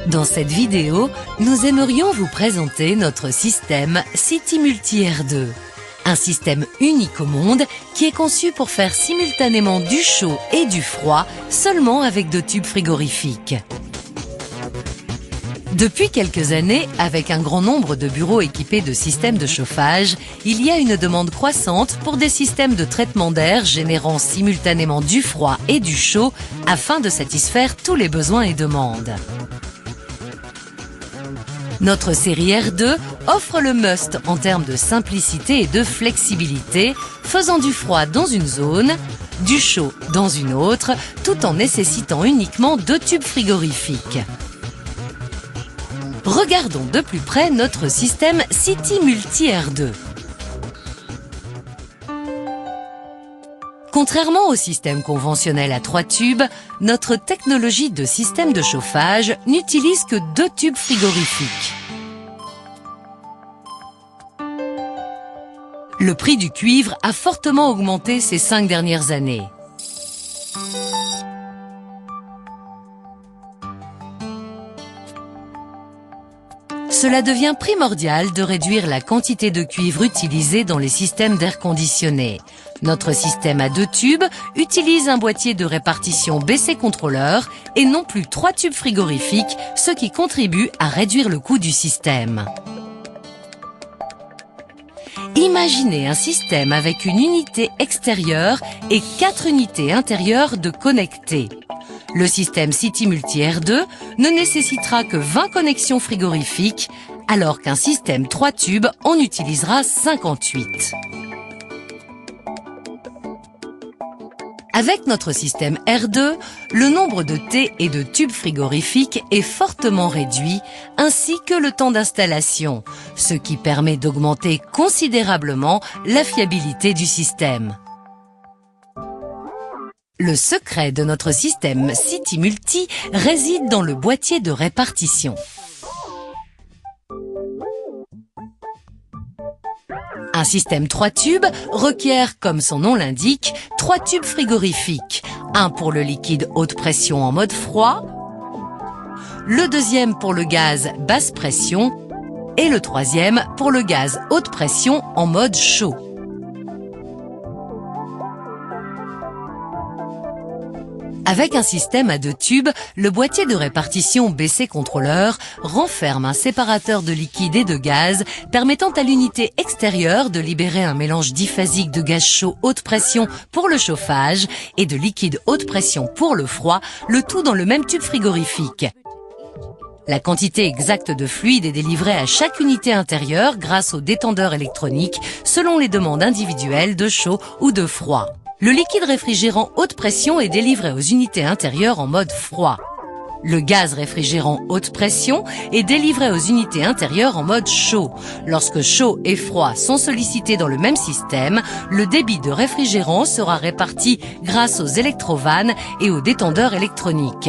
Dans cette vidéo, nous aimerions vous présenter notre système CityMulti R2. Un système unique au monde qui est conçu pour faire simultanément du chaud et du froid seulement avec 2 tubes frigorifiques. Depuis quelques années, avec un grand nombre de bureaux équipés de systèmes de chauffage, il y a une demande croissante pour des systèmes de traitement d'air générant simultanément du froid et du chaud afin de satisfaire tous les besoins et demandes. Notre série R2 offre le must en termes de simplicité et de flexibilité, faisant du froid dans une zone, du chaud dans une autre, tout en nécessitant uniquement 2 tubes frigorifiques. Regardons de plus près notre système CityMulti R2. Contrairement au système conventionnel à 3 tubes, notre technologie de système de chauffage n'utilise que 2 tubes frigorifiques. Le prix du cuivre a fortement augmenté ces 5 dernières années. Cela devient primordial de réduire la quantité de cuivre utilisée dans les systèmes d'air conditionné. Notre système à 2 tubes utilise un boîtier de répartition BC contrôleur et non plus 3 tubes frigorifiques, ce qui contribue à réduire le coût du système. Imaginez un système avec une unité extérieure et 4 unités intérieures de connectées. Le système CityMulti R2 ne nécessitera que 20 connexions frigorifiques, alors qu'un système 3 tubes en utilisera 58. Avec notre système R2, le nombre de T et de tubes frigorifiques est fortement réduit, ainsi que le temps d'installation, ce qui permet d'augmenter considérablement la fiabilité du système. Le secret de notre système CityMulti réside dans le boîtier de répartition. Un système 3 tubes requiert, comme son nom l'indique, 3 tubes frigorifiques. Un pour le liquide haute pression en mode froid, le deuxième pour le gaz basse pression et le troisième pour le gaz haute pression en mode chaud. Avec un système à 2 tubes, le boîtier de répartition BC contrôleur renferme un séparateur de liquide et de gaz permettant à l'unité extérieure de libérer un mélange diphasique de gaz chaud haute pression pour le chauffage et de liquide haute pression pour le froid, le tout dans le même tube frigorifique. La quantité exacte de fluide est délivrée à chaque unité intérieure grâce au détendeur électronique selon les demandes individuelles de chaud ou de froid. Le liquide réfrigérant haute pression est délivré aux unités intérieures en mode froid. Le gaz réfrigérant haute pression est délivré aux unités intérieures en mode chaud. Lorsque chaud et froid sont sollicités dans le même système, le débit de réfrigérant sera réparti grâce aux électrovannes et aux détendeurs électroniques.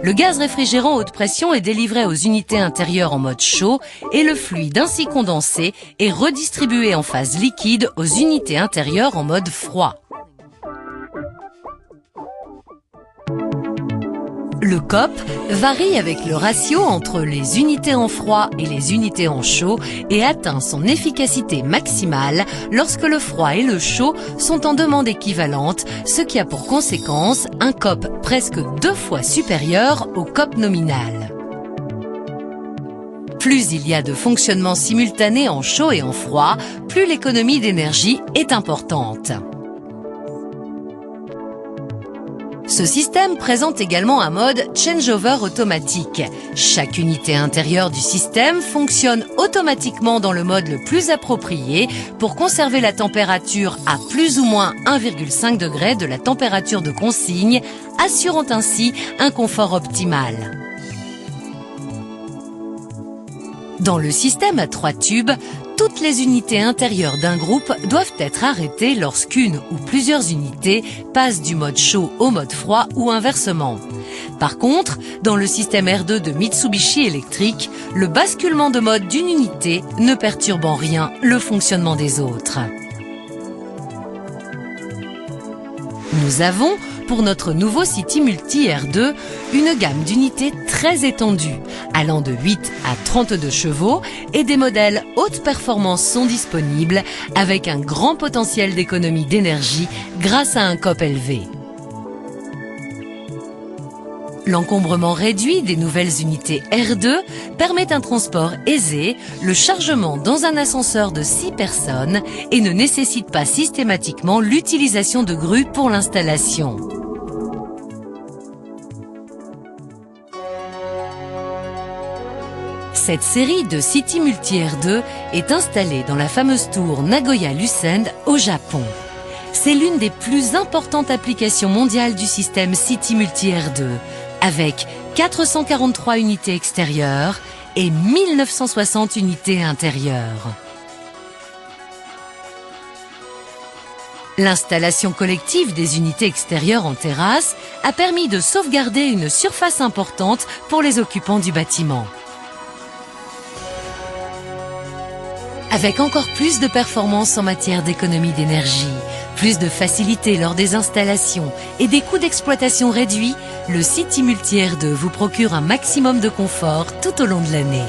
Le gaz réfrigérant haute pression est délivré aux unités intérieures en mode chaud et le fluide ainsi condensé est redistribué en phase liquide aux unités intérieures en mode froid. Le COP varie avec le ratio entre les unités en froid et les unités en chaud et atteint son efficacité maximale lorsque le froid et le chaud sont en demande équivalente, ce qui a pour conséquence un COP presque 2 fois supérieur au COP nominal. Plus il y a de fonctionnement simultané en chaud et en froid, plus l'économie d'énergie est importante. Ce système présente également un mode changeover automatique. Chaque unité intérieure du système fonctionne automatiquement dans le mode le plus approprié pour conserver la température à plus ou moins 1,5 degré de la température de consigne, assurant ainsi un confort optimal. Dans le système à 3 tubes, toutes les unités intérieures d'un groupe doivent être arrêtées lorsqu'une ou plusieurs unités passent du mode chaud au mode froid ou inversement. Par contre, dans le système R2 de Mitsubishi Electric, le basculement de mode d'une unité ne perturbe en rien le fonctionnement des autres. Nous avons, pour notre nouveau City Multi R2 une gamme d'unités très étendue, allant de 8 à 32 chevaux et des modèles haute performance sont disponibles avec un grand potentiel d'économie d'énergie grâce à un COP élevé. L'encombrement réduit des nouvelles unités R2 permet un transport aisé, le chargement dans un ascenseur de 6 personnes et ne nécessite pas systématiquement l'utilisation de grues pour l'installation. Cette série de City Multi R2 est installée dans la fameuse tour Nagoya Lucent au Japon. C'est l'une des plus importantes applications mondiales du système City Multi R2, avec 443 unités extérieures et 1960 unités intérieures. L'installation collective des unités extérieures en terrasse a permis de sauvegarder une surface importante pour les occupants du bâtiment. Avec encore plus de performance en matière d'économie d'énergie, plus de facilité lors des installations et des coûts d'exploitation réduits, le City Multi R2 vous procure un maximum de confort tout au long de l'année.